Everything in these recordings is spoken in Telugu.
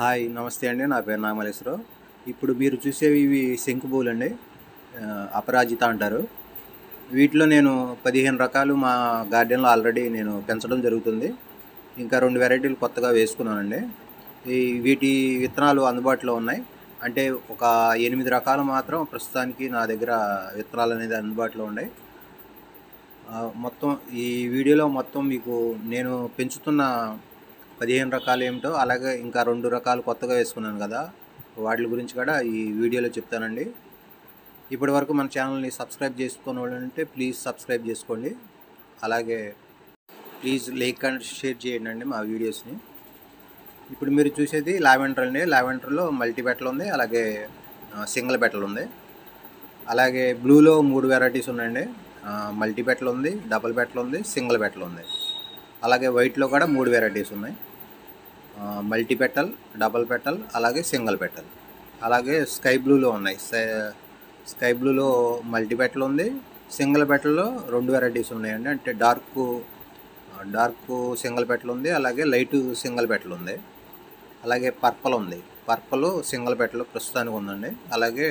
హాయ్ నమస్తే అండి. నా పేరు నాగమల్లేశ్వరరావు. ఇప్పుడు మీరు చూసేవి ఇవి శంకు పువ్వులండి. అపరాజిత అంటారు. వీటిలో నేను 15 రకాలు మా గార్డెన్లో ఆల్రెడీ నేను పెంచడం జరుగుతుంది. ఇంకా 2 వెరైటీలు కొత్తగా వేసుకున్నానండి. వీటి విత్తనాలు అందుబాటులో ఉన్నాయి. అంటే ఒక 8 రకాలు మాత్రం ప్రస్తుతానికి నా దగ్గర విత్తనాలు అనేది అందుబాటులో ఉన్నాయి. మొత్తం ఈ వీడియోలో మొత్తం మీకు నేను పెంచుతున్న 15 రకాలు ఏమిటో, అలాగే ఇంకా 2 రకాలు కొత్తగా వేసుకున్నాను కదా, వాటి గురించి కూడా ఈ వీడియోలో చెప్తానండి. ఇప్పటి వరకు మన ఛానల్ని సబ్స్క్రైబ్ చేసుకున్న వాళ్ళు ఉంటే ప్లీజ్ సబ్స్క్రైబ్ చేసుకోండి. అలాగే ప్లీజ్ లైక్ అండ్ షేర్ చేయండి మా వీడియోస్ని. ఇప్పుడు మీరు చూసేది లావెండర్ అండి. లావెండర్లో మల్టీ పెటల్ ఉంది, అలాగే సింగిల్ పెటల్ ఉంది. అలాగే బ్లూలో 3 వెరైటీస్ ఉన్నాయండి. మల్టీ పెటల్ ఉంది, డబుల్ పెటల్ ఉంది, సింగిల్ పెటల్ ఉంది. అలాగే వైట్లో కూడా 3 వెరైటీస్ ఉన్నాయి. మల్టీ పెటల్, డబుల్ పెటల్, అలాగే సింగిల్ పెటల్. అలాగే స్కై బ్లూలో ఉన్నాయి. స్కై బ్లూలో మల్టీ పెటల్ ఉంది, సింగిల్ పెటల్లో 2 వెరైటీస్ ఉన్నాయండి. అంటే డార్క్ సింగిల్ పెటల్ ఉంది, అలాగే లైట్ సింగిల్ పెటల్ ఉంది. అలాగే పర్పుల్ ఉంది. పర్పుల్ సింగిల్ పెటల్ ప్రస్తుతానికి ఉందండి. అలాగే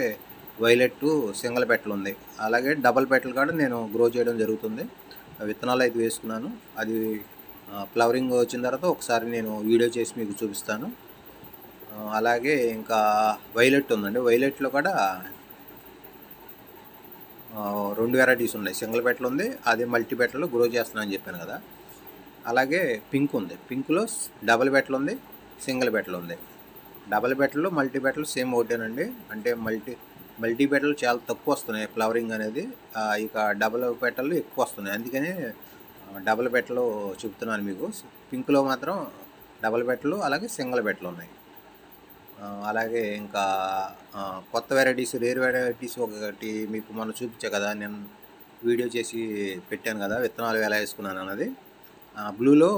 వైలెట్ సింగిల్ పెటల్ ఉంది. అలాగే డబుల్ పెటల్ కూడా నేను గ్రో చేయడం జరుగుతుంది. విత్తనాలు అయితే వేసుకున్నాను. అది ఫ్లవరింగ్ వచ్చిన తర్వాత ఒకసారి నేను వీడియో చేసి మీకు చూపిస్తాను. అలాగే ఇంకా వైలెట్ ఉందండి. వైలెట్లో కూడా 2 వెరైటీస్ ఉన్నాయి. సింగిల్ పెటల్ ఉంది, అదే మల్టీ పెటల్లో గ్రో చేస్తున్నాను అని చెప్పాను కదా. అలాగే పింక్ ఉంది. పింక్లో డబుల్ పెటల్ ఉంది, సింగిల్ పెటల్ ఉంది. Double petal multi petal same ఒకటేనండి. అంటే మల్టీ పెటల్ చాలా తక్కువ వస్తున్నాయి ఫ్లవరింగ్ అనేది. ఇక డబుల్ పెటల్ ఎక్కువ వస్తున్నాయి. అందుకని డబుల్ పెటల్ చెప్తున్నాను మీకు. పింక్లో మాత్రం డబుల్ పెటల్, అలాగే సింగిల్ పెటల్ ఉన్నాయి. అలాగే ఇంకా కొత్త వెరైటీస్, రేర్ వెరైటీస్ ఒకటి మీకు మొన్న చూపించా కదా, నేను వీడియో చేసి పెట్టాను కదా, విత్తనాలు ఎలా వేసుకున్నాను అన్నది. బ్లూలో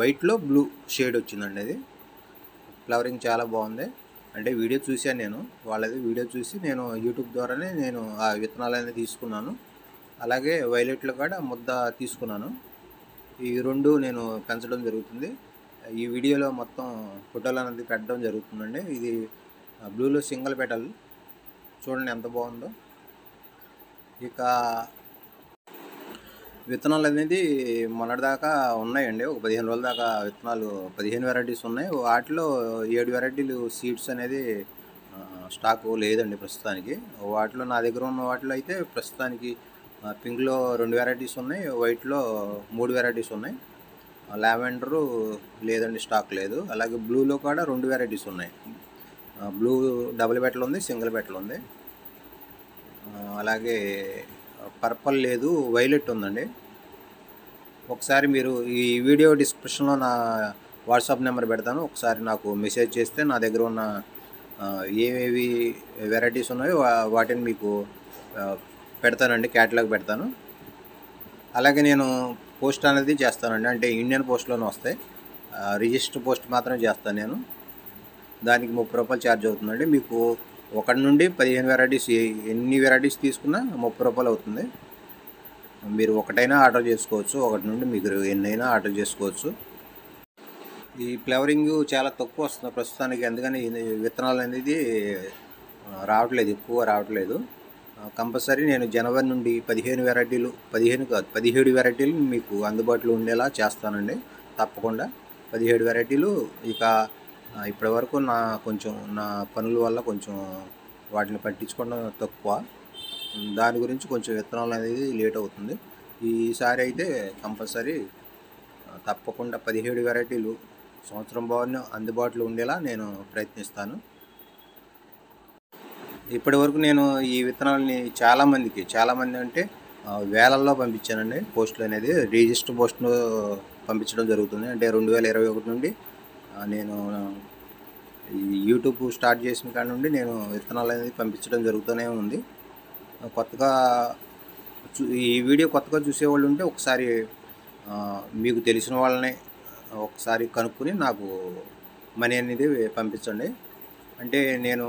వైట్లో బ్లూ షేడ్ వచ్చిందండి. అది ఫ్లవరింగ్ చాలా బాగుంది. అంటే వీడియో చూశాను నేను, వాళ్ళది వీడియో చూసి నేను యూట్యూబ్ ద్వారానే నేను ఆ విత్తనాలు అనేది తీసుకున్నాను. అలాగే వైలెట్లో కూడా ముద్ద తీసుకున్నాను. ఈ 2 నేను పెంచడం జరుగుతుంది. ఈ వీడియోలో మొత్తం ఫోటోలు అనేది పెట్టడం జరుగుతుందండి. ఇది బ్లూలో సింగిల్ పెటల్ చూడండి ఎంత బాగుందో. ఇక విత్తనాలు అనేది మొన్నటిదాకా ఉన్నాయండి. ఒక 15 రోజుల దాకా విత్తనాలు 15 వెరైటీస్ ఉన్నాయి. వాటిలో 7 వెరైటీలు సీడ్స్ అనేది స్టాకు లేదండి ప్రస్తుతానికి. వాటిలో నా దగ్గర ఉన్న వాటిలో అయితే ప్రస్తుతానికి పింక్లో 2 వెరైటీస్ ఉన్నాయి, వైట్లో 3 వెరైటీస్ ఉన్నాయి. లావెండరు లేదండి, స్టాక్ లేదు. అలాగే బ్లూలో కూడా 2 వెరైటీస్ ఉన్నాయి. బ్లూ డబుల్ పెటల్ ఉంది, సింగిల్ పెటల్ ఉంది. అలాగే పర్పుల్ లేదు, వైలెట్ ఉందండి. ఒకసారి మీరు ఈ వీడియో డిస్క్రిప్షన్లో నా వాట్సాప్ నెంబర్ పెడతాను. ఒకసారి నాకు మెసేజ్ చేస్తే నా దగ్గర ఉన్న ఏవేవి వెరైటీస్ ఉన్నాయో వాటిని మీకు పెడతానండి, క్యాటలాగ్ పెడతాను. అలాగే నేను పోస్ట్ అనేది చేస్తానండి. అంటే ఇండియన్ పోస్ట్లోనే వస్తాయి. రిజిస్టర్ పోస్ట్ మాత్రం చేస్తాను నేను. దానికి 30 రూపాయలు ఛార్జ్ అవుతుందండి. మీకు 1 నుండి 15 వెరైటీస్, ఎన్ని వెరైటీస్ తీసుకున్నా 30 రూపాయలు అవుతుంది. మీరు ఒకటైనా ఆర్డర్ చేసుకోవచ్చు, 1 నుండి మీకు ఎన్నైనా ఆర్డర్ చేసుకోవచ్చు. ఈ ఫ్లవరింగ్ చాలా తక్కువ వస్తుంది ప్రస్తుతానికి, అందుకని విత్తనాలు అనేది రావట్లేదు, ఎక్కువ రావట్లేదు. కంపల్సరీ నేను జనవరి నుండి 15 వెరైటీలు, 15 కాదు 17 వెరైటీలు మీకు అందుబాటులో ఉండేలా చేస్తానండి. తప్పకుండా 17 వెరైటీలు. ఇక ఇప్పటి వరకు నా పనుల వల్ల కొంచెం వాటిని పట్టించుకోవడం తక్కువ. దాని గురించి కొంచెం విత్తనాలు అనేది లేట్ అవుతుంది. ఈసారి అయితే కంపల్సరీ తప్పకుండా 17 వెరైటీలు సంవత్సరం బాగా అందుబాటులో ఉండేలా నేను ప్రయత్నిస్తాను. ఇప్పటి వరకు నేను ఈ విత్తనాలని చాలామంది అంటే వేలల్లో పంపించానండి. పోస్టులు అనేది రిజిస్టర్ పోస్టులో పంపించడం జరుగుతుంది. అంటే 2021 నుండి నేను యూట్యూబ్ స్టార్ట్ చేసిన కాడ నుండి నేను విత్తనాలు అనేది పంపించడం జరుగుతూనే ఉంది. ఈ వీడియో కొత్తగా చూసేవాళ్ళు ఉంటే ఒకసారి మీకు తెలిసిన వాళ్ళని ఒకసారి కనుక్కొని నాకు మనీ అనేది పంపించండి. అంటే నేను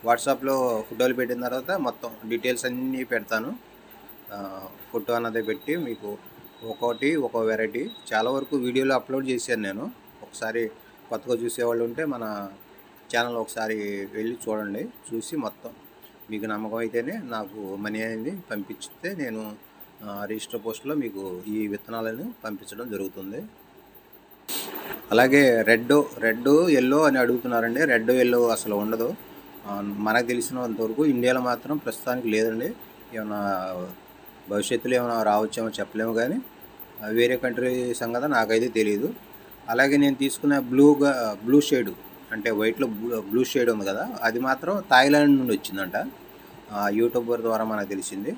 వాట్సాప్లో ఫోటోలు పెట్టిన తర్వాత మొత్తం డీటెయిల్స్ అన్నీ పెడతాను. ఫోటో అన్నది పెట్టి మీకు ఒక్కొక్క వెరైటీ చాలా వరకు వీడియోలో అప్లోడ్ చేశాను నేను. ఒకసారి కొత్తగా చూసేవాళ్ళు ఉంటే మన ఛానల్ ఒకసారి వెళ్ళి చూడండి. చూసి మొత్తం మీకు నమ్మకం అయితేనే నాకు మనీ అనేది పంపిస్తే నేను రిజిస్టర్ పోస్ట్లో మీకు ఈ విత్తనాలను పంపించడం జరుగుతుంది. అలాగే రెడ్ ఎల్లో అని అడుగుతున్నారండి. రెడ్ ఎల్లో అసలు ఉండదు. మనకు తెలిసినంతవరకు ఇండియాలో మాత్రం ప్రస్తుతానికి లేదండి. ఏమైనా భవిష్యత్తులో ఏమైనా రావచ్చేమో చెప్పలేము, కానీ వేరే కంట్రీ సంగతి నాకైతే తెలియదు. అలాగే నేను తీసుకున్న బ్లూ షేడ్ అంటే వైట్లో బ్లూ షేడ్ ఉంది కదా, అది మాత్రం థాయిలాండ్ నుండి వచ్చిందంట. యూట్యూబర్ ద్వారా మనకు తెలిసింది.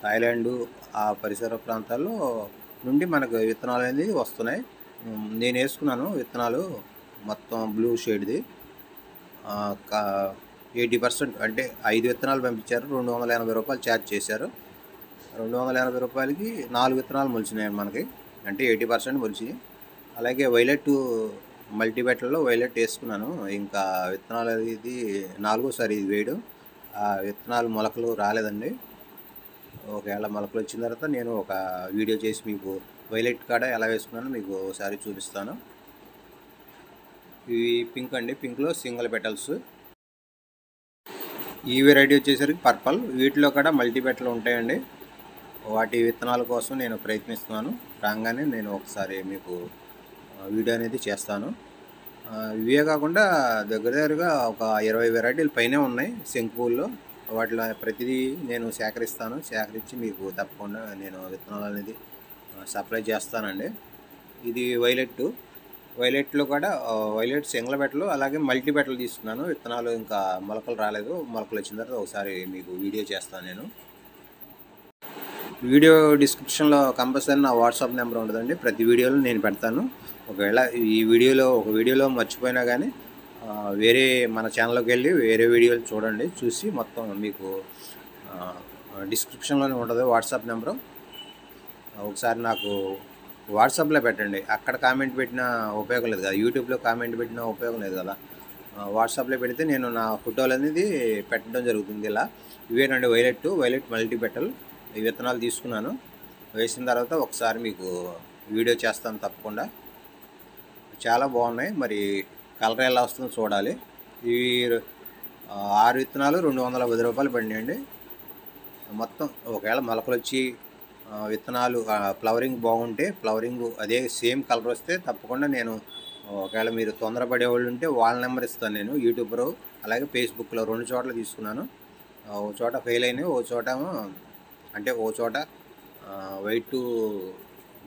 థాయిలాండు ఆ పరిసర ప్రాంతాల్లో నుండి మనకు విత్తనాలు అనేది వస్తున్నాయి. నేను వేసుకున్నాను విత్తనాలు మొత్తం బ్లూ షేడ్ది. 80% అంటే 5 విత్తనాలు పంపించారు. 280 రూపాయలు ఛార్జ్ చేశారు. 280 రూపాయలకి 4 విత్తనాలు మొలిచినాయి మనకి, అంటే 80% మొలిచినాయి. అలాగే వైలెట్ మల్టీబెట్లలో వైలెట్ వేసుకున్నాను. ఇంకా విత్తనాలు ఇది 4వసారి ఇది వేయడం. ఆ విత్తనాలు మొలకలు రాలేదండి. ఒకవేళ మొలకలు వచ్చిన తర్వాత నేను ఒక వీడియో చేసి మీకు వైలెట్ కాడ ఎలా వేసుకున్నానో మీకు ఒకసారి చూపిస్తాను. ఇవి పింక్ అండి. పింక్లో సింగిల్ పెటల్స్. ఈ వెరైటీ వచ్చేసరికి పర్పల్. వీటిలో కూడా మల్టీబెట్లు ఉంటాయండి. వాటి విత్తనాల కోసం నేను ప్రయత్నిస్తున్నాను. రాగానే నేను ఒకసారి మీకు వీడియో అనేది చేస్తాను. ఇవే కాకుండా దగ్గరగా ఒక 20 వెరైటీలు పైనే ఉన్నాయి శంకుపూల్లో. వాటిలో ప్రతిదీ నేను సేకరించి మీకు తప్పకుండా నేను విత్తనాలు అనేది సప్లై చేస్తానండి. ఇది వైలెట్లో కూడా వైలెట్ సింగిల్ బెట్టలు అలాగే మల్టీ బెట్టలు తీసుకున్నాను. విత్తనాలు ఇంకా మొలకలు రాలేదు. మొలకలు వచ్చిన తర్వాత ఒకసారి మీకు వీడియో చేస్తాను. నేను వీడియో డిస్క్రిప్షన్లో కంపల్సరీ నా వాట్సాప్ నెంబర్ ఉంటుందండి. ప్రతి వీడియోలో నేను పెడతాను. ఒకవేళ ఒక వీడియోలో మర్చిపోయినా కానీ వేరే మన ఛానల్లోకి వెళ్ళి వేరే వీడియోలు చూడండి. చూసి మొత్తం మీకు డిస్క్రిప్షన్లోనే ఉంటుంది వాట్సాప్ నెంబరు. ఒకసారి నాకు వాట్సాప్లో పెట్టండి. అక్కడ కామెంట్ పెట్టినా ఉపయోగం లేదు కదా, యూట్యూబ్లో కామెంట్ పెట్టినా ఉపయోగం లేదు కదా. వాట్సాప్లో పెడితే నేను నా ఫోటోలు అనేది పెట్టడం జరుగుతుంది. ఇలా ఇవేనండి వైలెట్ మల్టీ బెట్టలు. ఈ విత్తనాలు తీసుకున్నాను. వేసిన తర్వాత ఒకసారి మీకు వీడియో చేస్తాను తప్పకుండా. చాలా బాగున్నాయి. మరి కలర్ ఎలా వస్తుందో చూడాలి. ఇవి 6 విత్తనాలు 210 రూపాయలు పడినాయండి మొత్తం. ఒకవేళ మొలకలు వచ్చి విత్తనాలు ఫ్లవరింగ్ బాగుంటే, ఫ్లవరింగ్ అదే సేమ్ కలర్ వస్తే తప్పకుండా నేను, ఒకవేళ మీరు తొందరపడేవాళ్ళు ఉంటే వాళ్ళ నెంబర్ ఇస్తాను నేను. యూట్యూబర్ అలాగే ఫేస్బుక్లో 2 చోట్ల తీసుకున్నాను. ఓ చోట ఫెయిల్ అయినాయి, ఓ చోట వైట్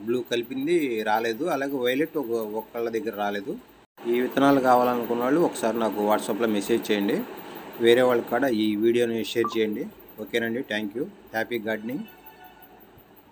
బ్లూ కలిపింది రాలేదు. అలాగే వైలెట్ ఒక్కళ్ళ దగ్గర రాలేదు. ఈ విత్తనాలు కావాలనుకున్న వాళ్ళు ఒకసారి నాకు వాట్సాప్లో మెసేజ్ చేయండి. వేరే వాళ్ళకి కూడా ఈ వీడియోని షేర్ చేయండి. ఓకేనండి. Thank you. Happy gardening.